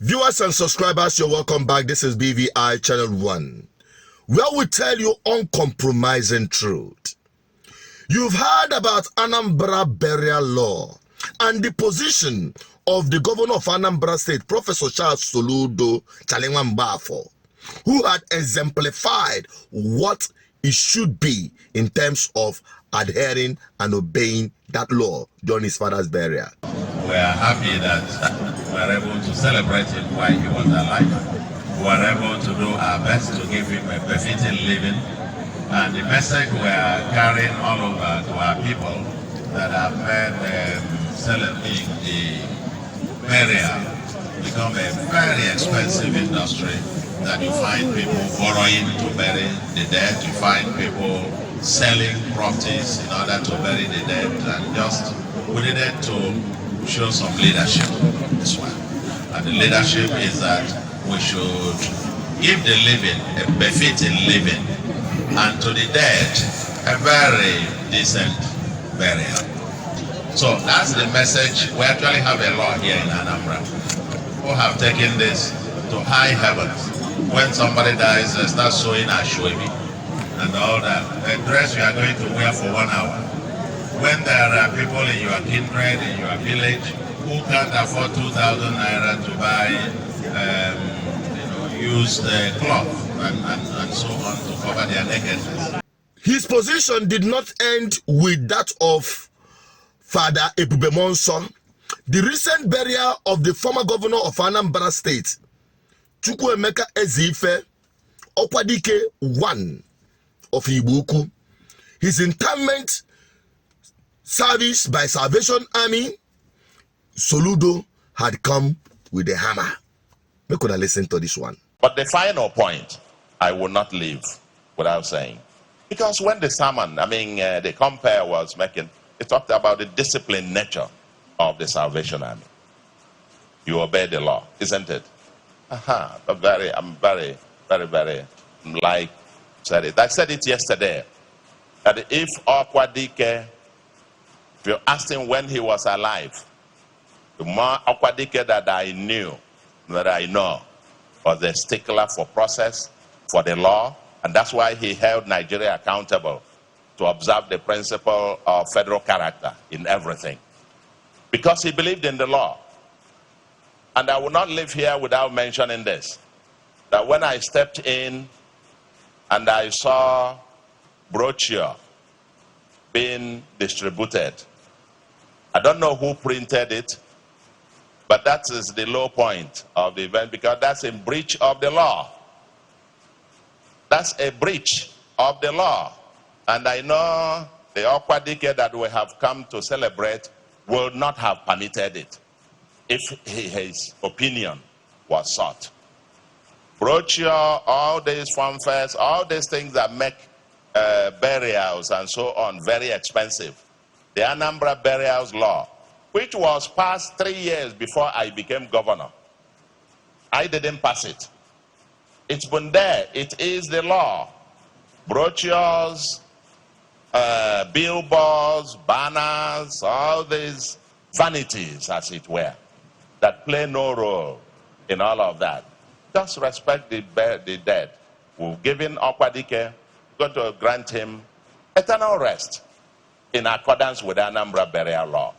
Viewers and subscribers, you're welcome back. This is BVI Channel 1, where we tell you uncompromising truth. You've heard about Anambra burial law and the position of the governor of Anambra State, Professor Charles Soludo Chalengwambafo, who had exemplified what it should be in terms of adhering and obeying that law during his father's burial. We are happy that we are able to celebrate him while he was alive. We are able to do our best to give him a befitting living. And the message we are carrying all over to our people that have made celebrating the burial become a very expensive industry, that you find people borrowing to bury the dead, you find people selling properties in order to bury the dead, and just we needed to show some leadership this one. And the leadership is that we should give the living a befitting living, and to the dead a very decent burial. So that's the message. We actually have a law here in Anambra who have taken this to high heavens. When somebody dies, they start sewing ashwebi and all that. A dress you are going to wear for 1 hour. When there are people in your kindred, in your village, who can't afford 2,000 naira to buy used cloth and so on to cover their nakedness. His position did not end with that of Father Ebubemonso. The recent burial of the former governor of Anambra State, Chukwuemeka Ezeife, Okwadike 1 of Ibuku, his interment service by Salvation Army, Soludo had come with a hammer. We could have listened to this one. But the final point, I will not leave without saying. Because when the sermon, the compare was making, it talked about the disciplined nature of the Salvation Army. You obey the law, isn't it? I'm very, like said it. I said it yesterday, that if Okwadike, if you asked him when he was alive, the more Okwadike that I know, was a stickler for process, for the law, and that's why he held Nigeria accountable to observe the principle of federal character in everything. Because he believed in the law. And I will not live here without mentioning this, that when I stepped in and I saw brochure being distributed, I don't know who printed it, but that is the low point of the event, because that's a breach of the law. That's a breach of the law. And I know the Okwadike that we have come to celebrate will not have permitted it if his opinion was sought. Brochure, all these fanfares, all these things that make burials and so on very expensive. The Anambra Burials Law, which was passed 3 years before I became governor. I didn't pass it. It's been there. It is the law. Brochures, billboards, banners, all these vanities, as it were, that play no role in all of that. Just respect the dead. We've given Okwadike, going to grant him eternal rest in accordance with the Anambra Burial Law.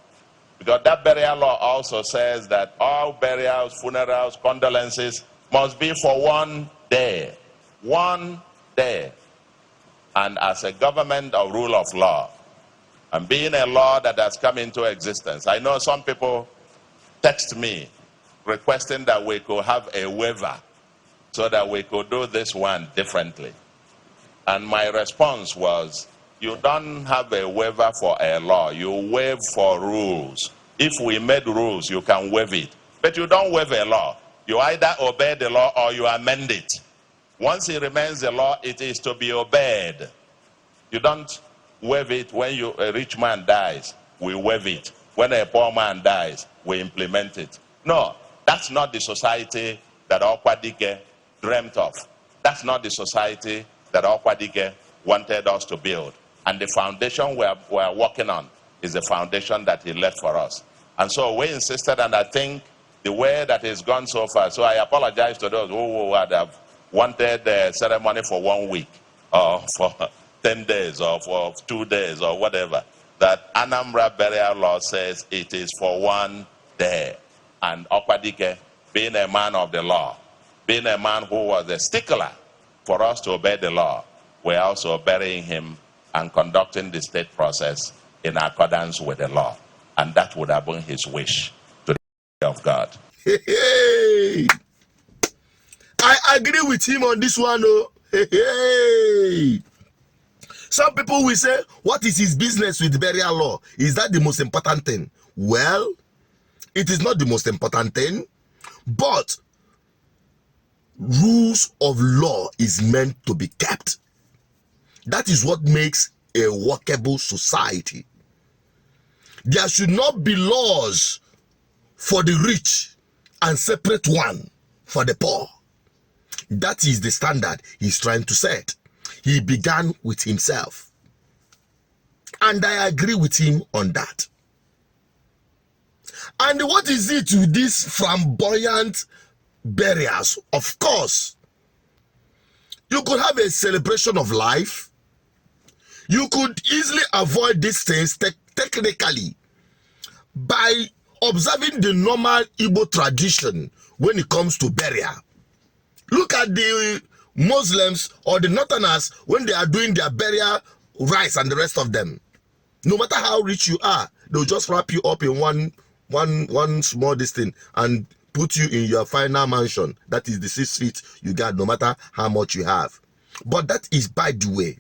Because that burial law also says that all burials, funerals, condolences must be for 1 day. 1 day. And as a government of rule of law, and being a law that has come into existence, I know some people text me requesting that we could have a waiver so that we could do this one differently. And my response was, you don't have a waiver for a law, you waive for rules. If we made rules, you can waive it. But you don't waive a law. You either obey the law or you amend it. Once it remains the law, it is to be obeyed. You don't waive it when a rich man dies, we waive it. When a poor man dies, we implement it. No, that's not the society that Okwadike dreamt of. That's not the society that Okwadike wanted us to build. And the foundation we're working on is the foundation that he left for us. And so we insisted, and I think the way that it's gone so far. So I apologize to those who would have wanted the ceremony for 1 week or for 10 days or for 2 days or whatever. That Anambra burial law says it is for 1 day. And Okwadike, being a man of the law, being a man who was a stickler for us to obey the law, we're also burying him and conducting the state process in accordance with the law. And that would have been his wish to the of God. Hey, I agree with him on this one. Oh. Hey. Some people will say, what is his business with burial law? Is that the most important thing? Well, it is not the most important thing, but rules of law is meant to be kept. That is what makes a workable society. There should not be laws for the rich and separate one for the poor. That is the standard he's trying to set. He began with himself. And I agree with him on that. And what is it with these flamboyant burials? Of course, you could have a celebration of life. You could easily avoid these things technically by observing the normal Igbo tradition when it comes to burial. Look at the Muslims or the Northerners when they are doing their burial rites and the rest of them. No matter how rich you are, they'll just wrap you up in one small distance and put you in your final mansion. That is the 6 feet you got, no matter how much you have. But that is by the way.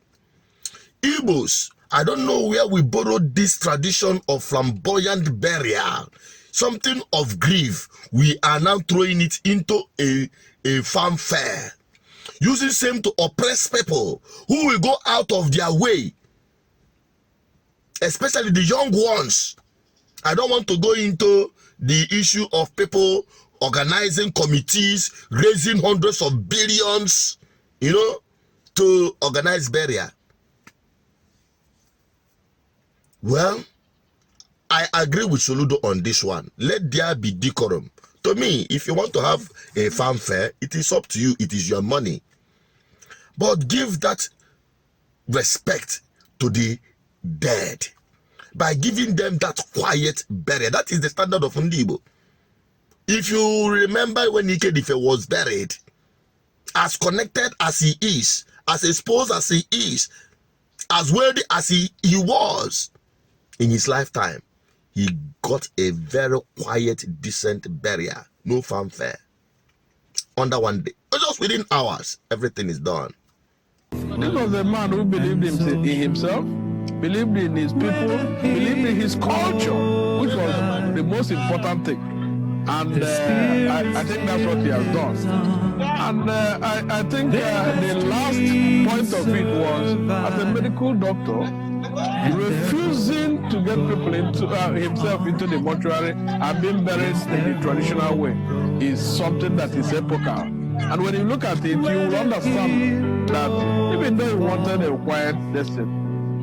Igbos, I don't know where we borrowed this tradition of flamboyant burial. Something of grief. We are now throwing it into a fanfare. Using same to oppress people who will go out of their way. Especially the young ones. I don't want to go into the issue of people organizing committees, raising hundreds of billions, to organize burial. Well, I agree with Soludo on this one. Let there be decorum. To me, if you want to have a fanfare, it is up to you. It is your money. But give that respect to the dead by giving them that quiet burial. That is the standard of Ndibo. If you remember when Ikedife was buried, as connected as he is, as exposed as he is, as wealthy as he was in his lifetime, he got a very quiet, decent burial. No fanfare. Under 1 day. Just within hours, everything is done. This was a man who believed in himself, believed in his people, believed in his culture, which was the most important thing. And I think that's what he has done. And I think the last point of it was, as a medical doctor, refusing to get people into himself into the mortuary and being buried in the traditional way is something that is epochal. And when you look at it, you will understand that even though he wanted a quiet destiny,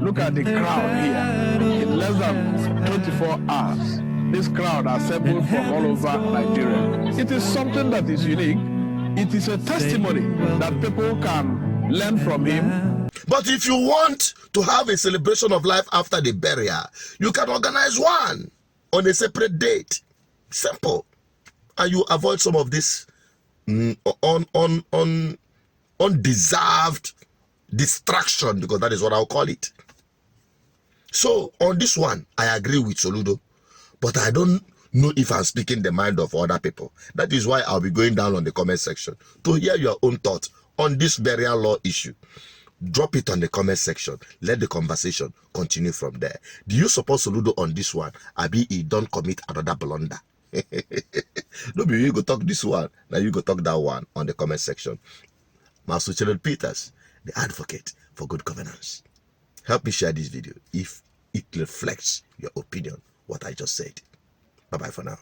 look at the crowd here. In less than 24 hours, this crowd assembled from all over Nigeria. It is something that is unique. It is a testimony that people can learn from him. But if you want to have a celebration of life after the burial, you can organize one on a separate date. Simple. And you avoid some of this undeserved distraction, because that is what I'll call it. So on this one, I agree with Soludo, but I don't know if I'm speaking the mind of other people. That is why I'll be going down on the comment section to hear your own thoughts on this burial law issue. Drop it on the comment section. Let the conversation continue from there. Do you support Soludo on this one? Abi, he don't commit another blunder. No, you go talk this one, now you go talk that one on the comment section. Master Channel Peters, the advocate for good governance. Help me share this video if it reflects your opinion, what I just said. Bye-bye for now.